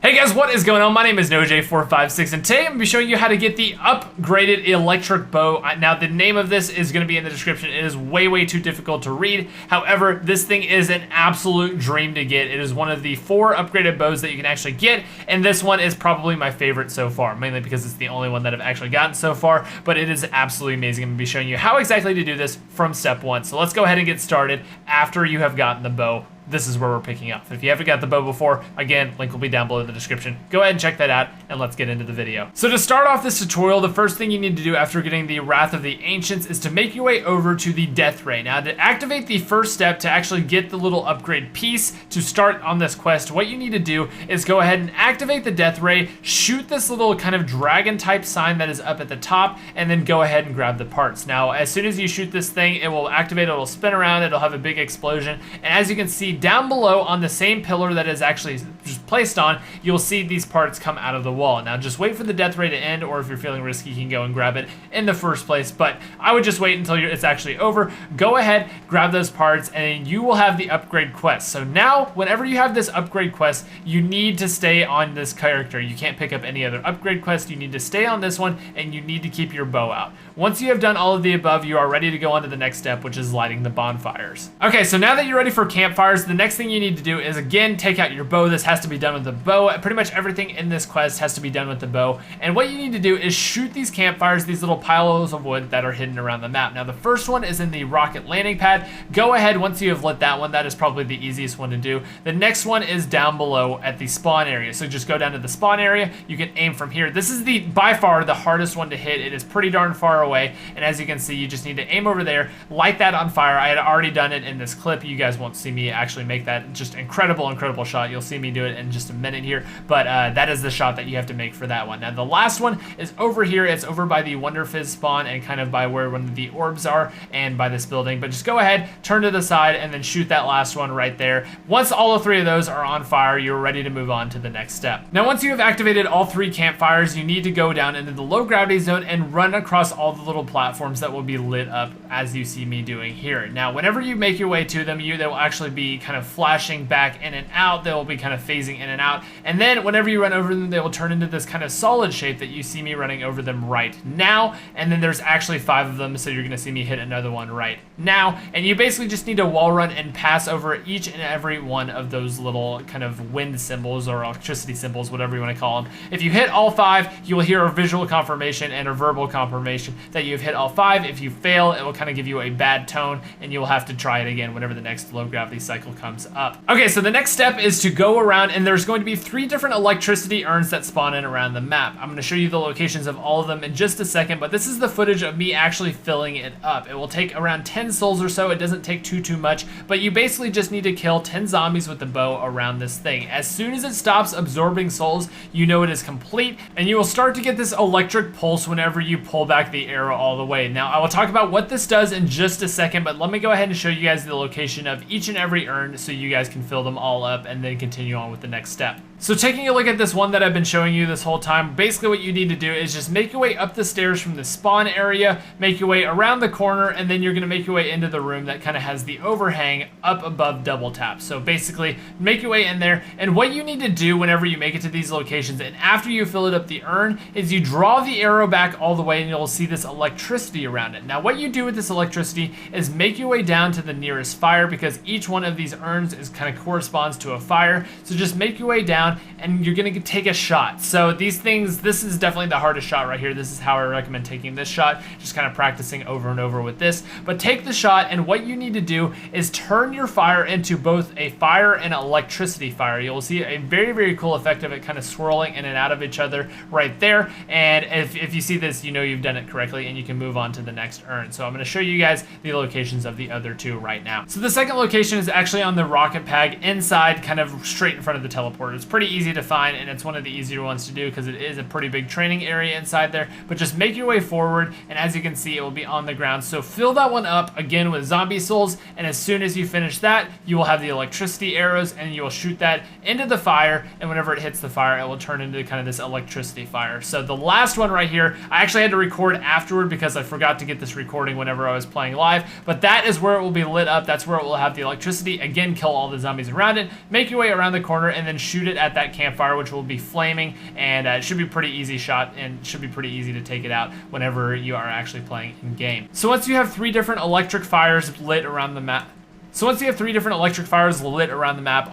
Hey guys, what is going on? My name is NoJ456 and today I'm going to be showing you how to get the upgraded electric bow. Now the name of this is going to be in the description. It is way too difficult to read. However, this thing is an absolute dream to get. It is one of the 4 upgraded bows that you can actually get, and this one is probably my favorite so far, mainly because it's the only one that I've actually gotten so far, but it is absolutely amazing. I'm going to be showing you how exactly to do this from step 1. So let's go ahead and get started. After you have gotten the bow, this is where we're picking up. If you haven't got the bow before, again, link will be down below in the description. Go ahead and check that out, and let's get into the video. So to start off this tutorial, the first thing you need to do after getting the Wrath of the Ancients is to make your way over to the Death Ray. Now, to activate the first step to actually get the little upgrade piece to start on this quest, what you need to do is go ahead and activate the Death Ray, shoot this little kind of dragon-type sign that is up at the top, and then go ahead and grab the parts. Now, as soon as you shoot this thing, it will activate, it will spin around, it'll have a big explosion, and as you can see down below on the same pillar that is actually just placed on, you'll see these parts come out of the wall. Now just wait for the death ray to end, or if you're feeling risky, you can go and grab it in the first place, but I would just wait until it's actually over. Go ahead, grab those parts, and you will have the upgrade quest. So now, whenever you have this upgrade quest, you need to stay on this character. You can't pick up any other upgrade quest. You need to stay on this one, and you need to keep your bow out. Once you have done all of the above, you are ready to go on to the next step, which is lighting the bonfires. Okay, so now that you're ready for campfires, the next thing you need to do is, again, take out your bow. This has to be done with the bow. Pretty much everything in this quest has to be done with the bow. And what you need to do is shoot these campfires, these little piles of wood that are hidden around the map. Now, the first one is in the rocket landing pad. Go ahead, once you have lit that one, that is probably the easiest one to do. The next one is down below at the spawn area. So just go down to the spawn area. You can aim from here. This is by far the hardest one to hit. It is pretty darn far away. And as you can see, you just need to aim over there, light that on fire. I had already done it in this clip. You guys won't see me actually make that just incredible shot. You'll see me do it in just a minute here, but that is the shot that you have to make for that one. Now the last one is over here. It's over by the Wonder Fizz spawn and kind of by where one of the orbs are and by this building, but just go ahead, turn to the side, and then shoot that last one right there. Once all 3 of those are on fire, you're ready to move on to the next step. Now once you have activated all 3 campfires, you need to go down into the low gravity zone and run across all the little platforms that will be lit up as you see me doing here. Now whenever you make your way to them, they will actually be kind of flashing back in and out. They will be kind of phasing in and out, and then whenever you run over them, they will turn into this kind of solid shape that you see me running over them right now. And then there's actually 5 of them, so you're gonna see me hit another one right now, and you basically just need to wall run and pass over each and every one of those little kind of wind symbols or electricity symbols, whatever you want to call them. If you hit all 5, you will hear a visual confirmation and a verbal confirmation that you've hit all 5. If you fail, it will kind of give you a bad tone, and you will have to try it again whenever the next low gravity cycle comes up. Okay, so the next step is to go around, and there's going to be 3 different electricity urns that spawn in around the map. I'm going to show you the locations of all of them in just a second, but this is the footage of me actually filling it up. It will take around 10 souls or so. It doesn't take too much, but you basically just need to kill 10 zombies with the bow around this thing. As soon as it stops absorbing souls, you know it is complete, and you will start to get this electric pulse whenever you pull back the arrow all the way. Now, I will talk about what this does in just a second, but let me go ahead and show you guys the location of each and every urn so you guys can fill them all up and then continue on with the next step. So taking a look at this one that I've been showing you this whole time, basically what you need to do is just make your way up the stairs from the spawn area, make your way around the corner, and then you're going to make your way into the room that kind of has the overhang up above double tap. So basically, make your way in there, and what you need to do whenever you make it to these locations, and after you fill it up the urn, is you draw the arrow back all the way, and you'll see this electricity around it. Now what you do with this electricity is make your way down to the nearest fire, because each one of these urns is kind of corresponds to a fire. So just make your way down, and you're gonna take a shot. So these things, this is definitely the hardest shot right here. This is how I recommend taking this shot, just kind of practicing over and over with this. But take the shot, and what you need to do is turn your fire into both a fire and an electricity fire. You'll see a very cool effect of it kind of swirling in and out of each other right there. And if you see this, you know you've done it correctly, and you can move on to the next urn. So I'm gonna show you guys the locations of the other 2 right now. So the second location is actually on the rocket pad inside, kind of straight in front of the teleporter. It's pretty easy to find, and it's one of the easier ones to do because it is a pretty big training area inside there. But just make your way forward, and as you can see, it will be on the ground. So fill that one up again with zombie souls, and as soon as you finish that, you will have the electricity arrows, and you will shoot that into the fire, and whenever it hits the fire, it will turn into kind of this electricity fire. So the last one right here, I actually had to record afterward because I forgot to get this recording whenever I was playing live, but that is where it will be lit up. That's where it will have the electricity. Again, kill all the zombies around it, make your way around the corner, and then shoot it at at that campfire, which will be flaming, and it should be a pretty easy shot and should be pretty easy to take it out whenever you are actually playing in game. So once you have 3 different electric fires lit around the map,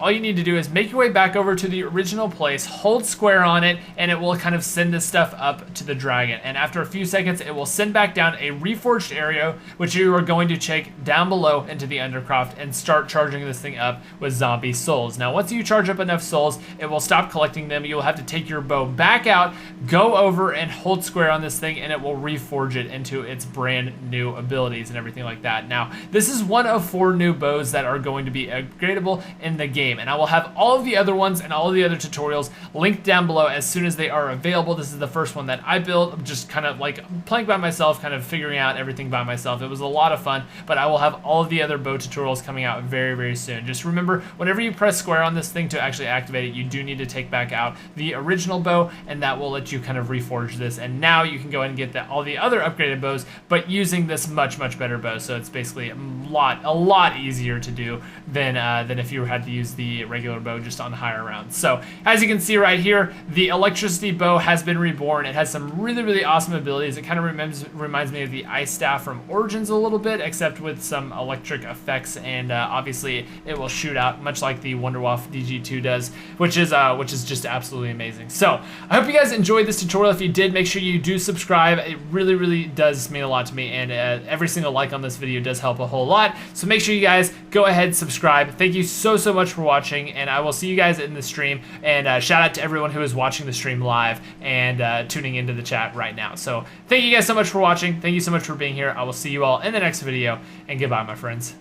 all you need to do is make your way back over to the original place, hold square on it, and it will kind of send this stuff up to the dragon. And after a few seconds, it will send back down a reforged area, which you are going to take down below into the Undercroft and start charging this thing up with zombie souls. Now, once you charge up enough souls, it will stop collecting them. You'll have to take your bow back out, go over and hold square on this thing, and it will reforge it into its brand new abilities and everything like that. Now, this is one of 4 new bows that are going to be upgradable in the game, and I will have all of the other ones and all of the other tutorials linked down below as soon as they are available. This is the first one that I built. I'm just kind of like playing by myself, kind of figuring out everything by myself. It was a lot of fun, but I will have all of the other bow tutorials coming out very, very soon. Just remember, whenever you press square on this thing to actually activate it, you do need to take back out the original bow, and that will let you kind of reforge this, and now you can go ahead and get all the other upgraded bows, but using this much, much better bow. So it's basically a lot easier to do than if you had to use the regular bow just on higher rounds. So as you can see right here, the electricity bow has been reborn. It has some really, really awesome abilities. It kind of reminds me of the ice staff from Origins a little bit, except with some electric effects, and obviously it will shoot out much like the Wonderwaff DG2 does, which is just absolutely amazing. So I hope you guys enjoyed this tutorial. If you did, make sure you do subscribe. It really, really does mean a lot to me, and every single like on this video does help a whole lot. So make sure you guys go ahead, subscribe. Thank you so much for watching, and I will see you guys in the stream. And shout out to everyone who is watching the stream live and tuning into the chat right now. So thank you guys so much for watching. Thank you so much for being here. I will see you all in the next video, and goodbye, my friends.